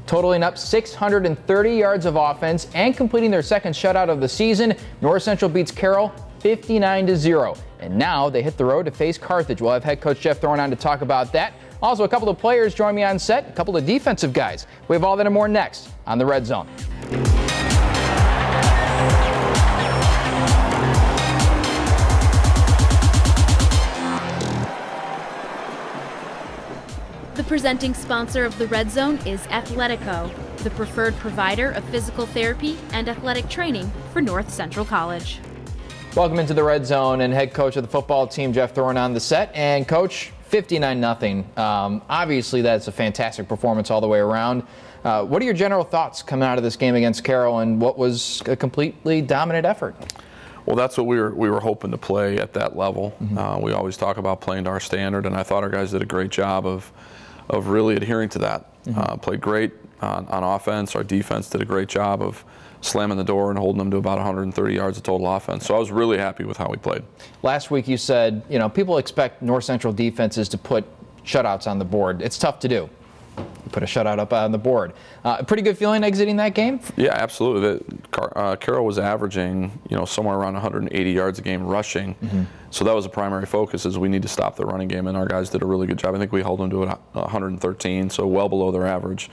totaling up 630 yards of offense and completing their second shutout of the season. North Central beats Carroll 59-0. And now they hit the road to face Carthage. We'll have head coach Jeff Thorne on to talk about that. Also, a couple of players join me on set, a couple of defensive guys. We have all that and more next on the Red Zone. The presenting sponsor of the Red Zone is Athletico, the preferred provider of physical therapy and athletic training for North Central College. Welcome into the Red Zone, and head coach of the football team, Jeff Thorne, on the set. And coach, 59-0. Obviously, that's a fantastic performance all the way around. What are your general thoughts coming out of this game against Carroll and what was a completely dominant effort? Well, that's what we were hoping to play at that level. We always talk about playing to our standard, and I thought our guys did a great job of really adhering to that. Played great on offense. Our defense did a great job of slamming the door and holding them to about 130 yards of total offense. So I was really happy with how we played. Last week you said, people expect North Central defenses to put shutouts on the board. It's tough to do. Put a shutout up on the board. Pretty good feeling exiting that game? Yeah, absolutely. Carroll was averaging, somewhere around 180 yards a game rushing. So that was a primary focus, is we need to stop the running game, and our guys did a really good job. I think we held them to 113, so well below their average.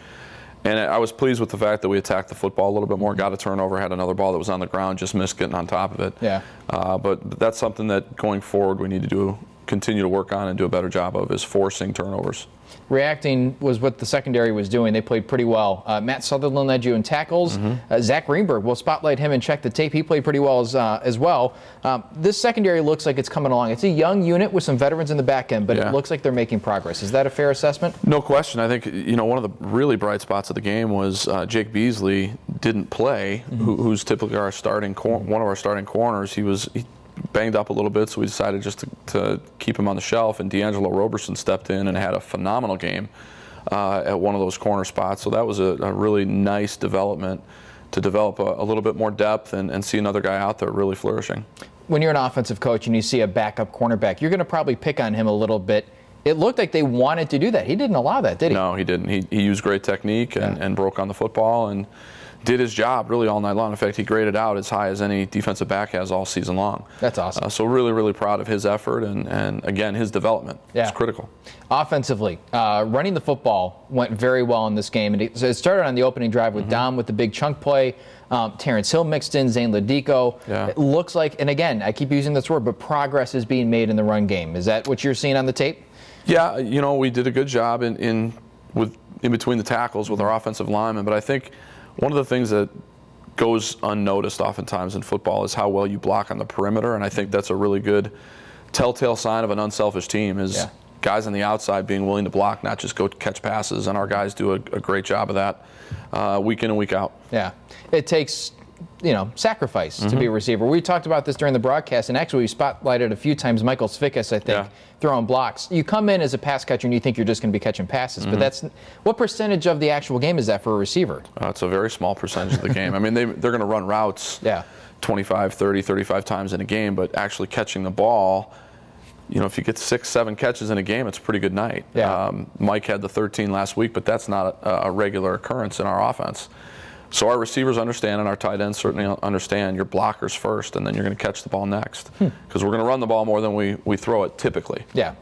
And I was pleased with the fact that we attacked the football a little bit more, got a turnover, had another ball that was on the ground, just missed getting on top of it. Yeah. But that's something that going forward we need to continue to work on and do a better job of, is forcing turnovers. Reacting was what the secondary was doing. They played pretty well. Matt Sutherland led you in tackles. Zach Greenberg, we'll spotlight him and check the tape. He played pretty well as well. This secondary looks like it's coming along. It's a young unit with some veterans in the back end, but it looks like they're making progress. Is that a fair assessment? No question. I think, one of the really bright spots of the game was Jake Beasley didn't play, who's typically our starting one of our starting corners. He banged up a little bit, so we decided just to keep him on the shelf, and D'Angelo Roberson stepped in and had a phenomenal game at one of those corner spots. So that was a really nice development to develop a little bit more depth and see another guy out there really flourishing. When you're an offensive coach and you see a backup cornerback, you're going to probably pick on him a little bit. It looked like they wanted to do that. He didn't allow that, did he? No, he didn't. He used great technique and broke on the football and did his job really all night long. In fact, he graded out as high as any defensive back has all season long. That's awesome. So really, really proud of his effort and again, his development. Yeah. It's critical. Offensively, running the football went very well in this game. And it started on the opening drive with Dom with the big chunk play. Terrence Hill mixed in, Zane Ladico. Yeah. It looks like, and again, I keep using this word, but progress is being made in the run game. Is that what you're seeing on the tape? Yeah, we did a good job in between the tackles with our offensive linemen, but I think one of the things that goes unnoticed oftentimes in football is how well you block on the perimeter, and I think that's a really good telltale sign of an unselfish team, is guys on the outside being willing to block, not just go catch passes, and our guys do a great job of that week in and week out. Yeah, it takes sacrifice to be a receiver. We talked about this during the broadcast, and actually we spotlighted a few times Michael Svikas, I think, throwing blocks. You come in as a pass catcher and you think you're just going to be catching passes, but that's what percentage of the actual game is that for a receiver? It's a very small percentage of the game. I mean, they're going to run routes 25, 30, 35 times in a game, but actually catching the ball, if you get 6, 7 catches in a game, it's a pretty good night. Mike had the 13 last week, but that's not a regular occurrence in our offense. So our receivers understand, and our tight ends certainly understand, your blockers first, and then you're going to catch the ball next. Because we're going to run the ball more than we throw it typically. Yeah.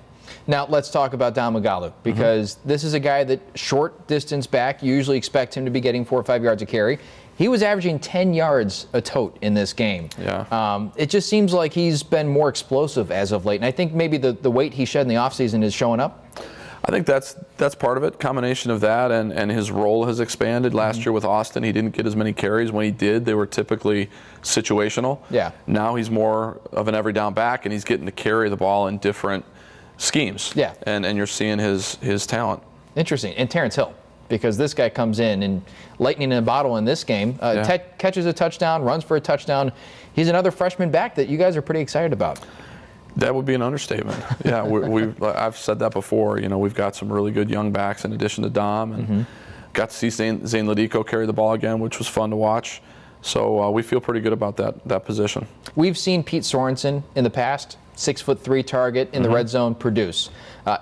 Now let's talk about Dom Magalu, because this is a guy that short distance back, you usually expect him to be getting 4 or 5 yards a carry. He was averaging 10 yards a tote in this game. Yeah. It just seems like he's been more explosive as of late, and I think maybe the weight he shed in the offseason is showing up. I think that's part of it, combination of that, and his role has expanded. Last year with Austin, he didn't get as many carries. When he did, they were typically situational. Yeah. Now he's more of an every down back, and he's getting to carry the ball in different schemes. Yeah. And you're seeing his talent. Interesting. And Terrence Hill, because this guy comes in and lightning in a bottle in this game, catches a touchdown, runs for a touchdown. He's another freshman back that you guys are pretty excited about. That would be an understatement. Yeah, I've said that before. We've got some really good young backs in addition to Dom, and got to see Zane Ladico carry the ball again, which was fun to watch. So we feel pretty good about that position. We've seen Pete Sorensen in the past, 6'3" target in the red zone, produce.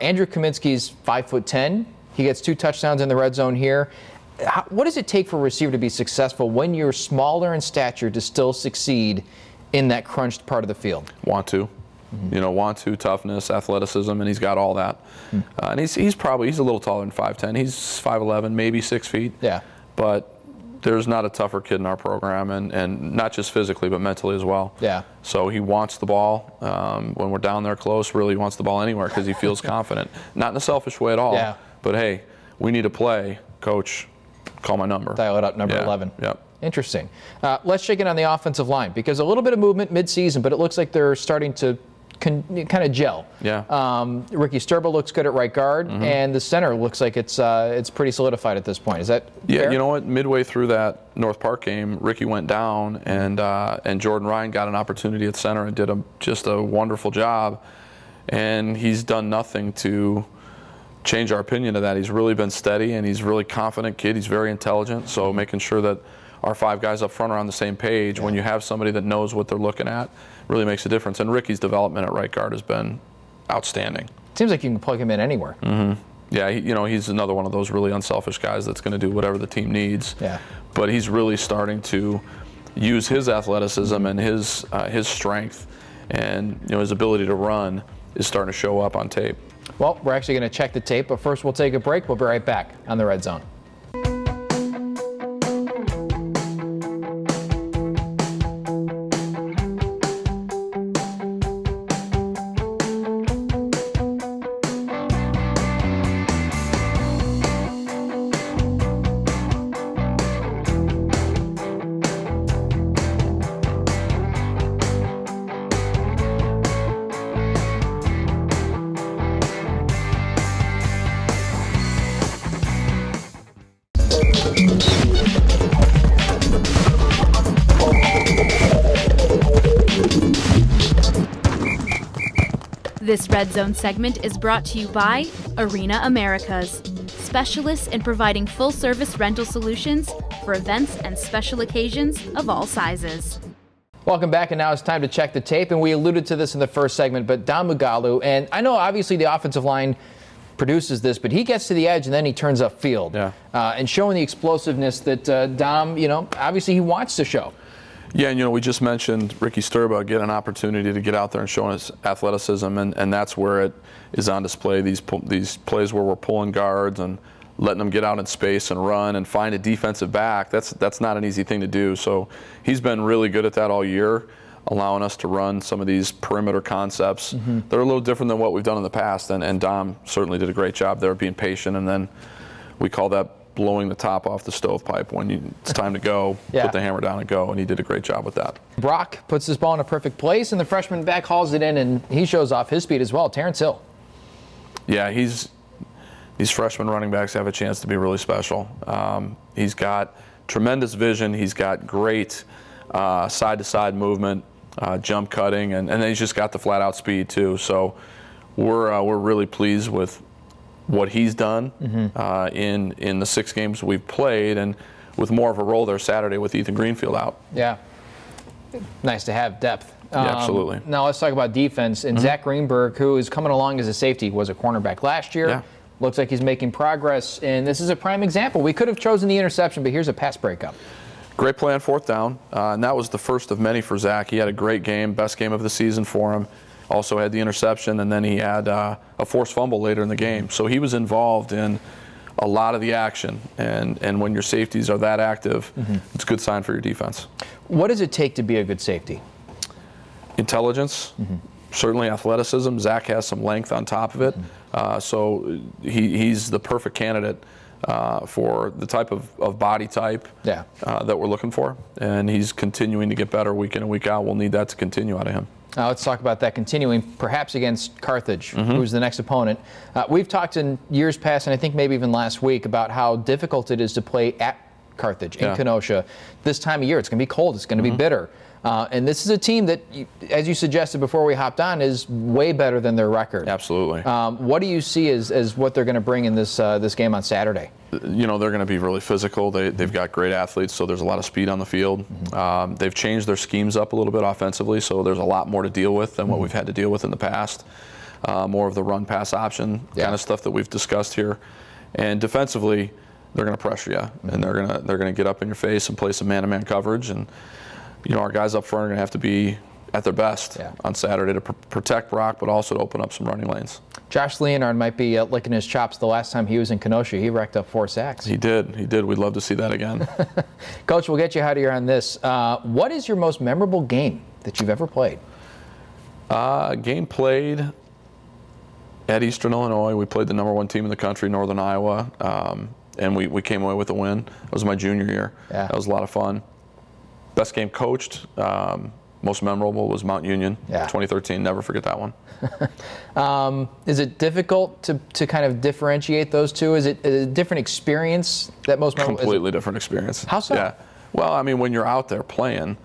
Andrew Kaminsky's 5'10". He gets 2 touchdowns in the red zone here. what does it take for a receiver to be successful when you're smaller in stature to still succeed in that crunched part of the field? Want to. You know, want to, toughness, athleticism, and he's got all that. And he's a little taller than 5'10". He's 5'11", maybe 6 feet. Yeah. But there's not a tougher kid in our program, and not just physically, but mentally as well. Yeah. So he wants the ball. When we're down there close, really he wants the ball anywhere because he feels confident. Not in a selfish way at all. Yeah. But hey, we need a play, coach. Call my number. Dial it up, number 11. Yep. Interesting. Let's check in on the offensive line, because a little bit of movement mid-season, but it looks like they're starting to kind of gel. Yeah. Ricky Sturba looks good at right guard, and the center looks like it's pretty solidied at this point. Is that fair? You know what? Midway through that North Park game, Ricky went down, and Jordan Ryan got an opportunity at center and did just a wonderful job. And he's done nothing to change our opinion of that. He's really been steady, and he's a really confident kid. He's very intelligent. So making sure that our 5 guys up front are on the same page when you have somebody that knows what they're looking at really makes a difference. And Ricky's development at right guard has been outstanding. Seems like you can plug him in anywhere. Yeah, he's another one of those really unselfish guys that's going to do whatever the team needs. Yeah. But he's really starting to use his athleticism and his strength, and his ability to run is starting to show up on tape. Well, we're actually going to check the tape, but first we'll take a break. We'll be right back on the Red Zone. This Red Zone segment is brought to you by Arena Americas, specialists in providing full-service rental solutions for events and special occasions of all sizes. Welcome back, and now it's time to check the tape, and we alluded to this in the first segment, but Dom Mugalu, and I know obviously the offensive line produces this, but he gets to the edge and then he turns upfield. Yeah. And showing the explosiveness that Dom, obviously he wants to show. Yeah, and we just mentioned Ricky Sturba get an opportunity to get out there and show his athleticism, and that's where it is on display. These plays where we're pulling guards and letting them get out in space and run and find a defensive back. That's not an easy thing to do. So he's been really good at that all year, allowing us to run some of these perimeter concepts. They're a little different than what we've done in the past, and Dom certainly did a great job there being patient, and then we call that blowing the top off the stovepipe when it's time to go, put the hammer down and go, and he did a great job with that. Brock puts this ball in a perfect place, and the freshman back hauls it in, and he shows off his speed as well. Terrence Hill. Yeah, these freshman running backs have a chance to be really special. He's got tremendous vision. He's got great side-to-side movement, jump cutting, and then he's just got the flat-out speed too. So we're really pleased with what he's done in the 6 games we've played, and with more of a role there Saturday with Ethan Greenfield out. Yeah, nice to have depth. Yeah, absolutely. Now let's talk about defense. And Zach Greenberg, who is coming along as a safety, was a cornerback last year. Yeah. Looks like he's making progress, and this is a prime example. We could have chosen the interception, but here's a pass breakup. Great play on 4th down, and that was the first of many for Zach. He had a great game, best game of the season for him. Also had the interception, and then he had a forced fumble later in the game. So he was involved in a lot of the action, and when your safeties are that active, it's a good sign for your defense. What does it take to be a good safety? Intelligence, certainly athleticism. Zach has some length on top of it, so he's the perfect candidate for the type of body type that we're looking for, and he's continuing to get better week in and week out. We'll need that to continue out of him. Now let's talk about that continuing, perhaps against Carthage, who's the next opponent. We've talked in years past, and I think maybe even last week, about how difficult it is to play at Carthage in Kenosha. This time of year, it's going to be cold, it's going to be bitter. And this is a team that, as you suggested before we hopped on, is way better than their record. Absolutely. What do you see as what they're going to bring in this game on Saturday? They're going to be really physical. They've got great athletes, so there's a lot of speed on the field. They've changed their schemes up a little bit offensively, so there's a lot more to deal with than what we've had to deal with in the past. More of the run-pass option kind of stuff that we've discussed here. And defensively, they're going to pressure you, and they're going to get up in your face and play some man-to-man coverage. And our guys up front are going to have to be at their best on Saturday to protect Brock, but also to open up some running lanes. Josh Leonard might be licking his chops. The last time he was in Kenosha, he racked up 4 sacks. He did. We'd love to see that again. Coach, we'll get you out of here on this. What is your most memorable game that you've ever played? Game played at Eastern Illinois. We played the #1 team in the country, Northern Iowa, and we came away with a win. That was my junior year. That was a lot of fun. Best game coached, most memorable was Mount Union, 2013. Never forget that one. Is it difficult to kind of differentiate those two? Is it a different experience that most memorable? Completely different experience. How so? Yeah. Well, I mean, when you're out there playing,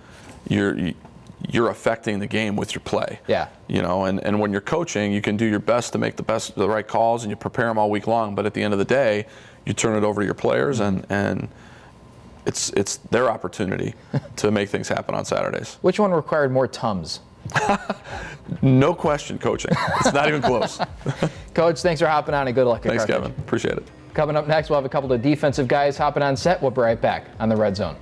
you're affecting the game with your play. Yeah. And when you're coaching, you can do your best to make the right calls, and you prepare them all week long. But at the end of the day, you turn it over to your players, and it's their opportunity to make things happen on Saturdays. Which one required more Tums? No question, coaching. It's not even close. Coach, thanks for hopping on, and good luck. Thanks, Kevin. Appreciate it. Coming up next, we'll have a couple of defensive guys hopping on set. We'll be right back on the Red Zone.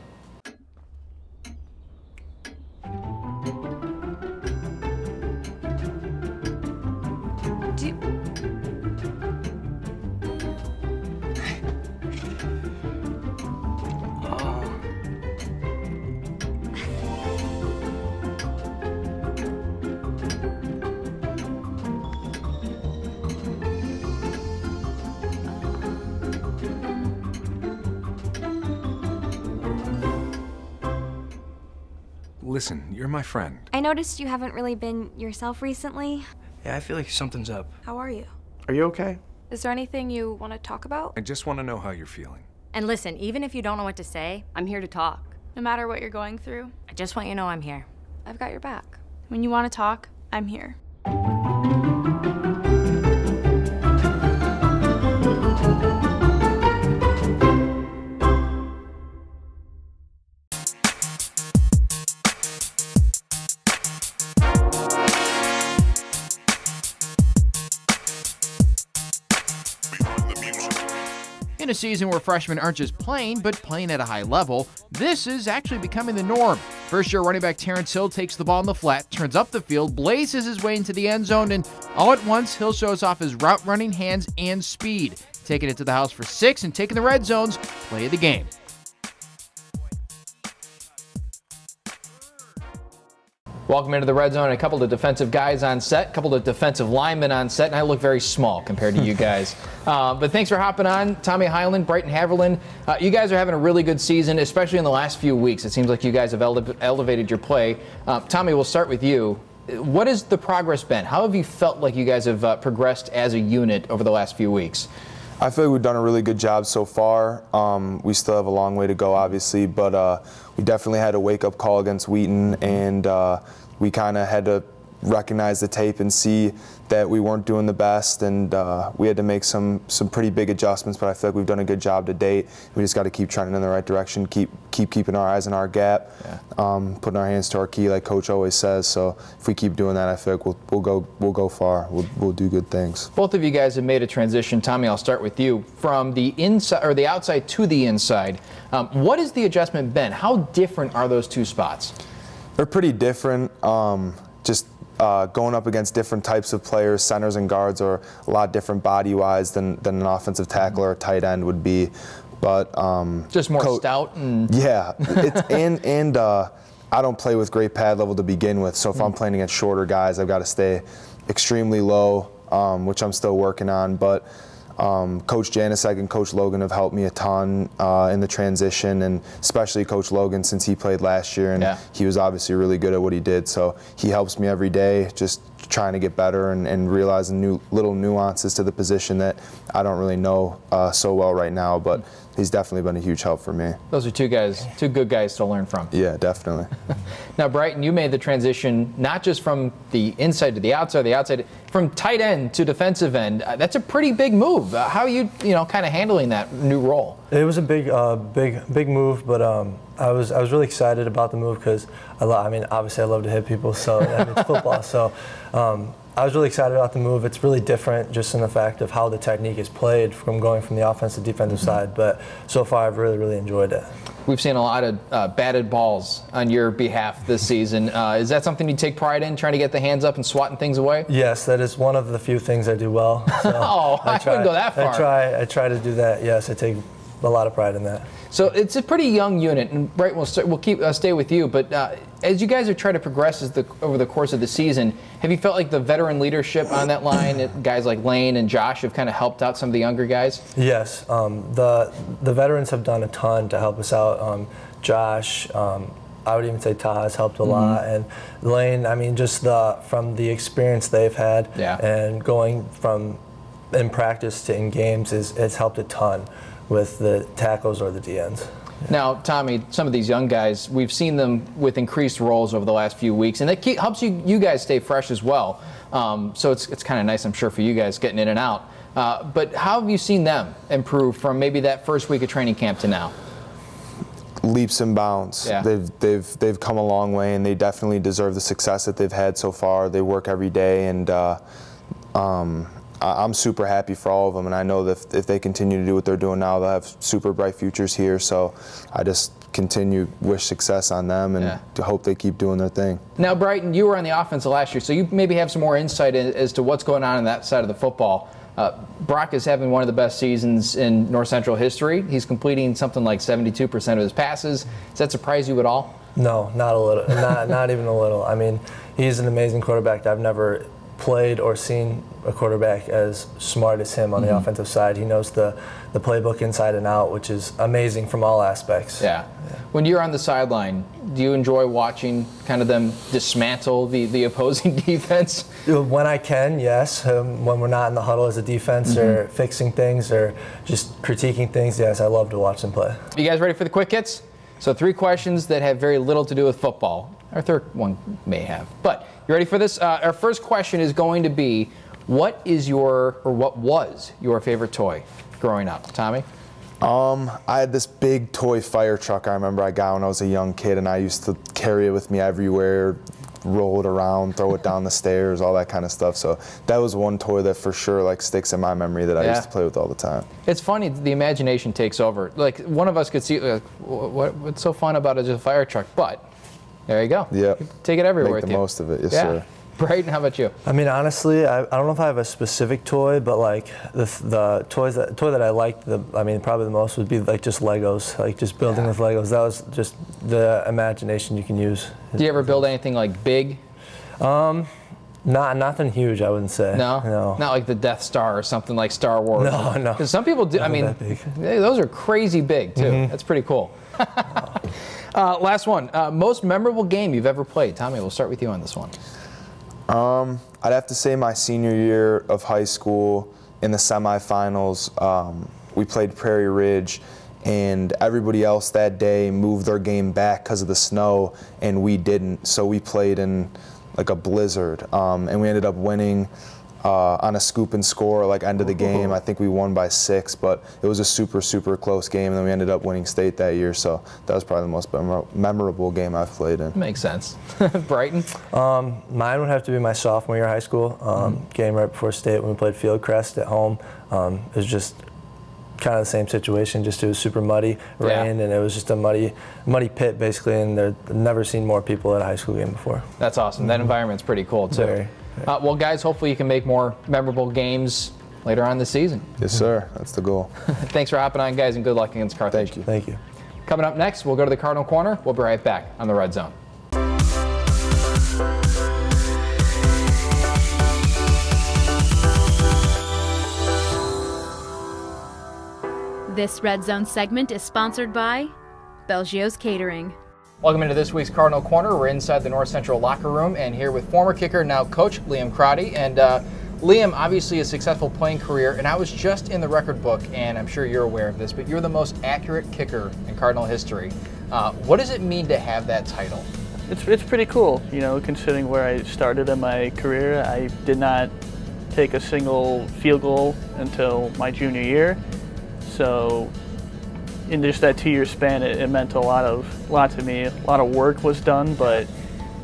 Listen, you're my friend. I noticed you haven't really been yourself recently. Yeah, I feel like something's up. How are you? Are you okay? Is there anything you want to talk about? I just want to know how you're feeling. And listen, even if you don't know what to say, I'm here to talk. No matter what you're going through, I just want you to know I'm here. I've got your back. When you want to talk, I'm here. In a season where freshmen aren't just playing, but playing at a high level, this is actually becoming the norm. First-year running back Terrence Hill takes the ball in the flat, turns up the field, blazes his way into the end zone, and all at once, Hill shows off his route-running hands and speed, taking it to the house for 6 and taking the Red Zone's play of the game. Welcome into the Red Zone. A couple of defensive guys on set, a couple of defensive linemen on set, and I look very small compared to you guys. But thanks for hopping on. Tommy Hyland, Brighton, Haverland. You guys are having a really good season, especially in the last few weeks. It seems like you guys have elevated your play. Tommy, we'll start with you. What has the progress been? How have you felt like you guys have progressed as a unit over the last few weeks? I feel like we've done a really good job so far. We still have a long way to go, obviously, but we definitely had a wake-up call against Wheaton, and we kind of had to recognize the tape and see that we weren't doing the best, and we had to make some pretty big adjustments, but I feel like we've done a good job to date. We just got to keep trending in the right direction, keeping our eyes on our gap, putting our hands to our key like Coach always says. So if we keep doing that, I feel like we'll go far. We'll do good things. Both of you guys have made a transition. Tommy, I'll start with you. From the inside or the outside to the inside, what has the adjustment been? How different are those two spots? They're pretty different. Going up against different types of players, centers and guards are a lot different body-wise than an offensive tackle or a tight end would be. But just more stout and yeah, I don't play with great pad level to begin with. So if I'm playing against shorter guys, I've got to stay extremely low, which I'm still working on. But Coach Janisek and Coach Logan have helped me a ton in the transition, and especially Coach Logan since he played last year, and he was obviously really good at what he did. So he helps me every day, just trying to get better and realizing little nuances to the position that I don't really know so well right now, but he's definitely been a huge help for me. Those are two good guys to learn from. Yeah, definitely. Now, Brighton, you made the transition not just from the inside to the outside, from tight end to defensive end. That's a pretty big move. How are you kind of handling that new role? It was a big move, but I was really excited about the move because I mean, obviously I love to hit people, so it's football. So I was really excited about the move. It's really different just in the fact of how the technique is played from going from the offensive to defensive side, but so far I've really enjoyed it. We've seen a lot of batted balls on your behalf this season. Is that something you take pride in, trying to get the hands up and swatting things away? Yes, that is one of the few things I do well. So oh, I wouldn't go that far. I try to do that. Yes, I take a lot of pride in that. So it's a pretty young unit, and Brighton, we'll stay with you. But as you guys are trying to progress over the course of the season, have you felt like the veteran leadership on that line, guys like Lane and Josh, have kind of helped out some of the younger guys? Yes, the veterans have done a ton to help us out. Josh, I would even say Ta has helped a lot, and Lane. I mean, just from the experience they've had, and going from in practice to in games has helped a ton with the tackles or the DNs. Now, Tommy, some of these young guys, we've seen them with increased roles over the last few weeks, and that helps you guys stay fresh as well. So it's kind of nice, I'm sure, for you guys getting in and out. But how have you seen them improve from maybe that first week of training camp to now? Leaps and bounds. Yeah. They've come a long way, and they definitely deserve the success that they've had so far. They work every day, and I'm super happy for all of them, and I know that if they continue to do what they're doing now, they'll have super bright futures here. So I just wish success on them, and to hope they keep doing their thing. Now, Brighton, you were on the offense last year, so you maybe have some more insight as to what's going on that side of the football. Brock is having one of the best seasons in North Central history. He's completing something like 72% of his passes. Does that surprise you at all? No, not a little. not even a little. I mean, he's an amazing quarterback. I've never played or seen a quarterback as smart as him on the offensive side. He knows the playbook inside and out, which is amazing from all aspects. Yeah. When you're on the sideline, do you enjoy watching kind of them dismantle the opposing defense? When I can, yes. When we're not in the huddle as a defense or fixing things or just critiquing things, yes, I love to watch them play. You guys ready for the quick hits? So 3 questions that have very little to do with football. Our third one may have. But you ready for this? Our first question is going to be, what was your favorite toy growing up? Tommy? I had this big toy fire truck I remember I got when I was a young kid, and I used to carry it with me everywhere, roll it around, throw it down the stairs, all that kind of stuff. So that was one toy that for sure sticks in my memory that I used to play with all the time. It's funny, the imagination takes over. Like, one of us could see, what's so fun about it is a fire truck, but there you go. Yeah. Take it everywhere with you. Make the most of it, yes sir. Brighton, how about you? I mean, honestly, I don't know if I have a specific toy, but like the toy that I liked, probably the most would be like just Legos, like just building with Legos. That was just the imagination you can use. Do you ever build anything like big? Nothing huge, I wouldn't say. No? Not like the Death Star or something like Star Wars. No. Because some people do, those are crazy big too. That's pretty cool. Last one, most memorable game you've ever played. Tommy, we'll start with you on this one. I'd have to say my senior year of high school in the semifinals. We played Prairie Ridge, and everybody else that day moved their game back because of the snow, and we didn't. So we played in like a blizzard, and we ended up winning on a scoop and score, like end of the game. I think we won by 6, but it was a super close game, and then we ended up winning state that year. So that was probably the most memorable game I've played in. Makes sense. Brighton? Mine would have to be my sophomore year of high school, game right before state when we played Fieldcrest at home. It was just kind of the same situation, just it was super muddy, rain, and it was just a muddy pit basically, and I've never seen more people at a high school game before. That's awesome. That environment's pretty cool too. Very. Well, guys, hopefully you can make more memorable games later on this season. Yes, sir. That's the goal. Thanks for hopping on, guys, and good luck against Carthage. Thank you. Thank you. Coming up next, we'll go to the Cardinal Corner. We'll be right back on the Red Zone. This Red Zone segment is sponsored by Belgio's Catering. Welcome into this week's Cardinal Corner. We're inside the North Central locker room and here with former kicker, now coach, Liam Crotty. And Liam, obviously a successful playing career, and I was just in the record book, and I'm sure you're aware of this, but you're the most accurate kicker in Cardinal history. What does it mean to have that title? It's pretty cool, you know, considering where I started in my career. I did not take a single field goal until my junior year. So in just that 2-year span, it meant a lot to me. A lot of work was done, but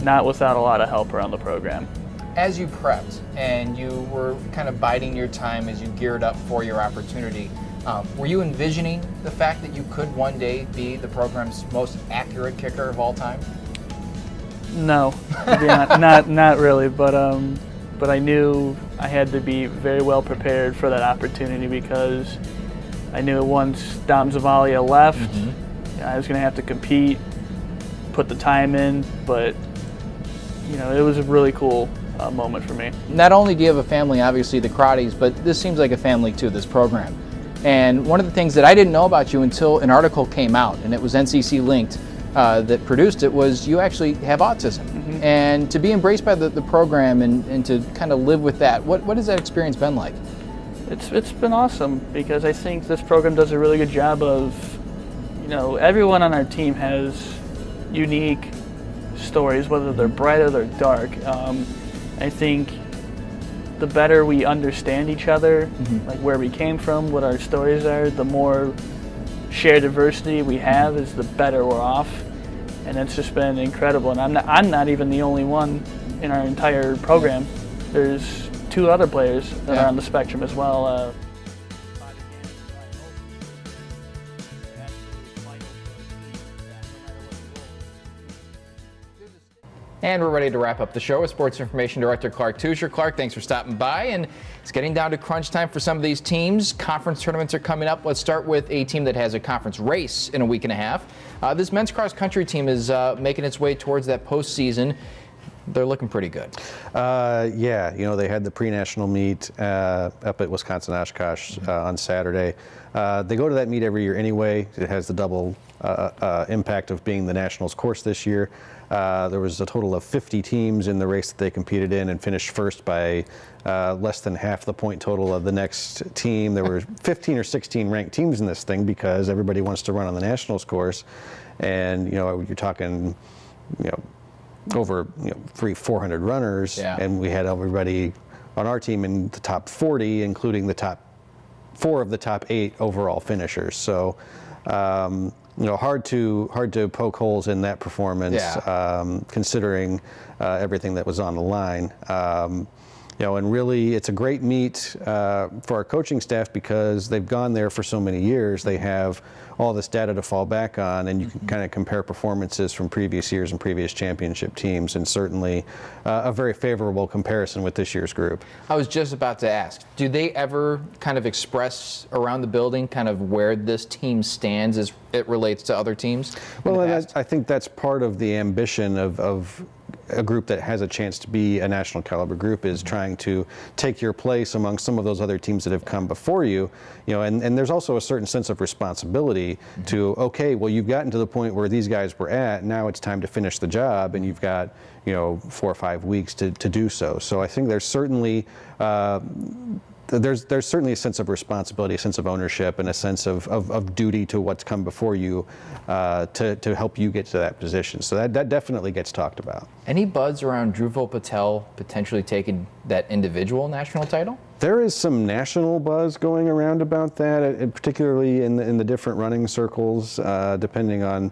not without a lot of help around the program. As you prepped and you were kind of biding your time as you geared up for your opportunity, were you envisioning the fact that you could one day be the program's most accurate kicker of all time? No, to be honest, not really. But I knew I had to be very well prepared for that opportunity because I knew once Dom Zavalia left, I was going to have to compete, put the time in. But you know, it was a really cool moment for me. Not only do you have a family, obviously the Crottys, but this seems like a family too, this program. And one of the things that I didn't know about you until an article came out, and it was NCC linked, that produced it, was you actually have autism. And to be embraced by the program and to kind of live with that, what has that experience been like? It's been awesome because I think this program does a really good job of, you know, everyone on our team has unique stories, whether they're bright or they're dark. I think the better we understand each other, like where we came from, what our stories are, the more shared diversity we have, is the better we're off. And it's just been incredible. And I'm not even the only one in our entire program. There's 2 other players that are on the spectrum as well. And we're ready to wrap up the show with Sports Information Director Clark Tuescher. Clark, thanks for stopping by. And it's getting down to crunch time for some of these teams. Conference tournaments are coming up. Let's start with a team that has a conference race in a week and a half. This men's cross country team is making its way towards that postseason. They're looking pretty good. Yeah, you know, they had the pre-national meet up at Wisconsin Oshkosh on Saturday. They go to that meet every year anyway. It has the double impact of being the nationals course this year. There was a total of 50 teams in the race that they competed in and finished first by less than half the point total of the next team. There were 15 or 16 ranked teams in this thing because everybody wants to run on the nationals course. And, you know, you're talking, you know, over 400 runners, and we had everybody on our team in the top 40, including the top 4 of the top 8 overall finishers. So, you know, hard to poke holes in that performance, considering everything that was on the line. You know, and really, it's a great meet for our coaching staff because they've gone there for so many years. They have all this data to fall back on, and you can kind of compare performances from previous years and previous championship teams, and certainly a very favorable comparison with this year's group. I was just about to ask, do they ever kind of express around the building kind of where this team stands as it relates to other teams? Well, I think that's part of the ambition of a group that has a chance to be a national caliber group, is trying to take your place among some of those other teams that have come before you. You know, and there's also a certain sense of responsibility to, okay, well, you've gotten to the point where these guys were at, now it's time to finish the job, and you've got, you know, 4 or 5 weeks to do so. So I think there's certainly there's certainly a sense of responsibility, a sense of ownership, and a sense of duty to what's come before you to help you get to that position. So that definitely gets talked about. Any buzz around Dhruval Patel potentially taking that individual national title? There is some national buzz going around about that, particularly in the different running circles, depending on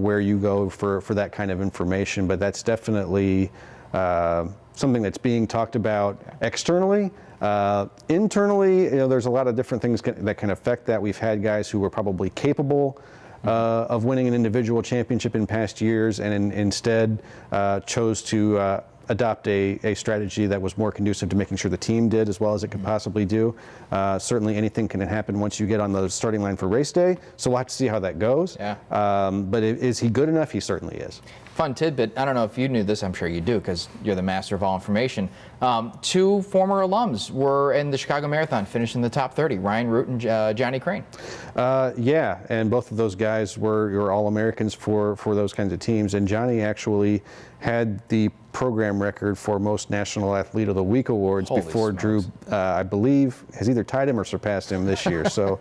where you go for that kind of information. But that's definitely something that's being talked about externally. Internally, you know, there's a lot of different things that can affect that. We've had guys who were probably capable of winning an individual championship in past years, and instead chose to adopt a strategy that was more conducive to making sure the team did as well as it could possibly do. Certainly anything can happen once you get on the starting line for race day, so we'll have to see how that goes. But is he good enough? He certainly is. Fun tidbit, I don't know if you knew this, I'm sure you do because you're the master of all information. 2 former alums were in the Chicago Marathon, finished in the top 30, Ryan Root and Johnny Crane. Yeah, and both of those guys were All-Americans for those kinds of teams, and Johnny actually had the program record for most National Athlete of the Week awards before Drew, I believe, has either tied him or surpassed him this year. So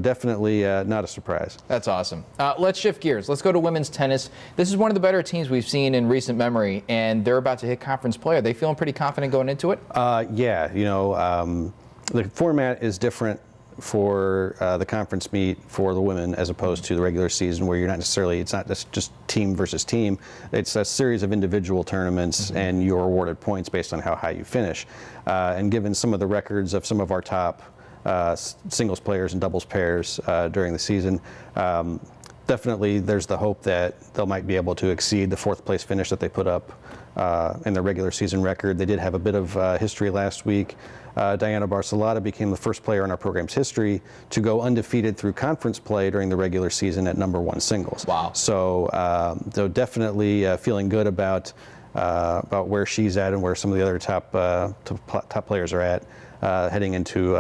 definitely not a surprise. That's awesome. Let's shift gears. Let's go to women's tennis. This is one of the better teams we've seen in recent memory, and they're about to hit conference play. Are they feeling pretty confident going into it? Yeah, you know, the format is different for the conference meet for the women as opposed to the regular season, where you're not necessarily, it's not just team versus team. It's a series of individual tournaments, and you're awarded points based on how high you finish. And given some of the records of some of our top singles players and doubles pairs during the season, definitely there's the hope that they might be able to exceed the 4th place finish that they put up in their regular season record. They did have a bit of history last week. Diana Barcelata became the first player in our program's history to go undefeated through conference play during the regular season at #1 singles. Wow. So, definitely feeling good about where she's at and where some of the other top players are at heading into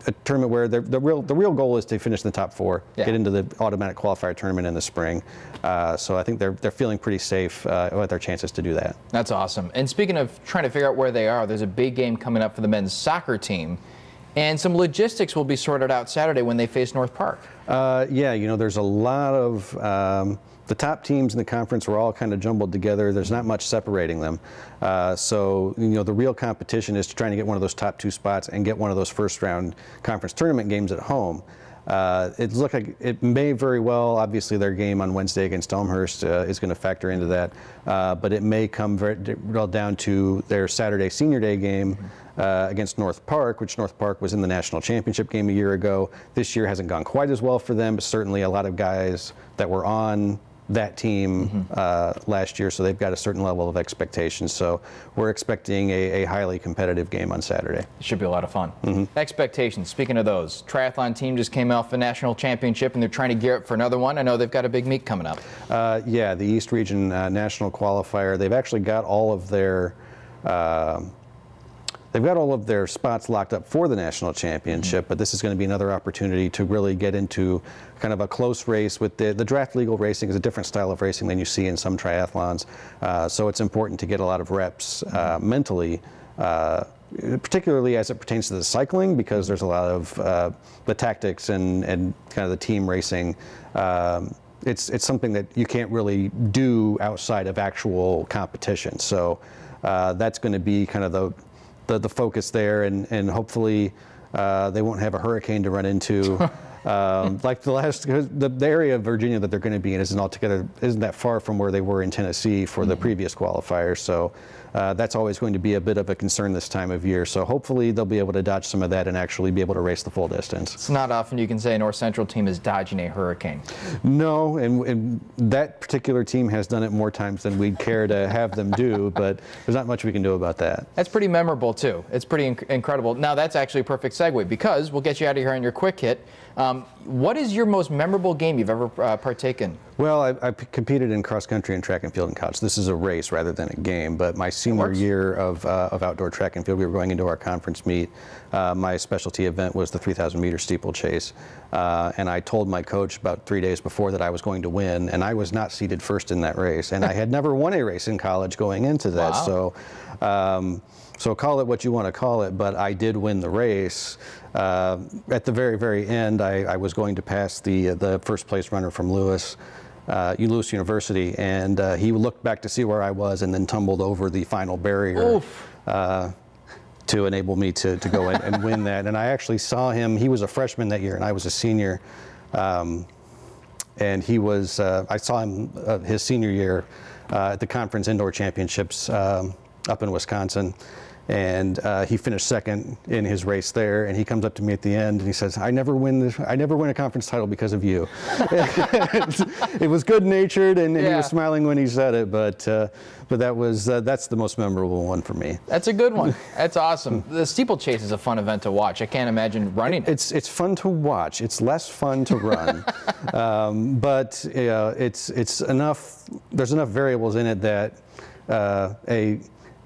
a tournament where the real goal is to finish in the top 4, get into the automatic qualifier tournament in the spring. So I think they're feeling pretty safe with their chances to do that. That's awesome. And speaking of trying to figure out where they are, there's a big game coming up for the men's soccer team, and some logistics will be sorted out Saturday when they face North Park. Yeah, there's a lot of the top teams in the conference were all kind of jumbled together. There's not much separating them. So, the real competition is trying to get one of those top 2 spots and get one of those first-round conference tournament games at home. It looks like it may very well, obviously their game on Wednesday against Elmhurst is going to factor into that, but it may come very well down to their Saturday senior day game against North Park, which North Park was in the national championship game a year ago. This year hasn't gone quite as well for them, but certainly a lot of guys that were on that team last year, so they've got a certain level of expectation. So we're expecting a highly competitive game on Saturday. It should be a lot of fun. Expectations, speaking of those, triathlon team just came off the national championship and they're trying to gear up for another one. I know they've got a big meet coming up. Yeah, the East Region National Qualifier. They've actually got all of their spots locked up for the national championship, but this is going to be another opportunity to really get into kind of a close race with the draft legal racing is a different style of racing than you see in some triathlons. So it's important to get a lot of reps mentally, particularly as it pertains to the cycling, because there's a lot of the tactics and kind of the team racing. It's something that you can't really do outside of actual competition. So that's going to be kind of the focus there, and hopefully they won't have a hurricane to run into. Like the area of Virginia that they're going to be in isn't that far from where they were in Tennessee for the previous qualifier. So that's always going to be a bit of a concern this time of year. So hopefully they'll be able to dodge some of that and actually be able to race the full distance. It's not often you can say a North Central team is dodging a hurricane. No, and that particular team has done it more times than we'd care to have them do, but there's not much we can do about that. That's pretty memorable too. It's pretty incredible. Now that's actually a perfect segue, because we'll get you out of here on your quick hit. What is your most memorable game you've ever partaken? Well, I competed in cross country and track and field in college. This is a race rather than a game, but my senior year of outdoor track and field, we were going into our conference meet. My specialty event was the 3,000-meter steeplechase, and I told my coach about 3 days before that I was going to win, and I was not seated first in that race, and I had never won a race in college going into that. Wow. So call it what you want to call it, but I did win the race. At the very, very end, I was going to pass the first place runner from Lewis University, and he looked back to see where I was and then tumbled over the final barrier to enable me to go in and win that. And I actually saw him. He was a freshman that year, and I was a senior. And he was, I saw him his senior year at the conference indoor championships up in Wisconsin. And he finished second in his race there, and he comes up to me at the end and he says, I never win a conference title because of you. It was good-natured, and he was smiling when he said it, but that's the most memorable one for me. That's a good one. That's awesome. The steeplechase is a fun event to watch. I can't imagine running it. It's fun to watch. It's less fun to run, but it's enough. There's enough variables in it that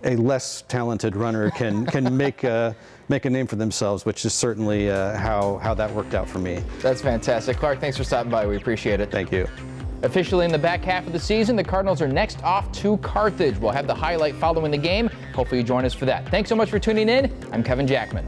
a less talented runner can make a name for themselves, which is certainly how that worked out for me. That's fantastic. Clark, thanks for stopping by. We appreciate it. Thank you. Officially in the back half of the season, the Cardinals are next off to Carthage. We'll have the highlight following the game. Hopefully you join us for that. Thanks so much for tuning in. I'm Kevin Jackman.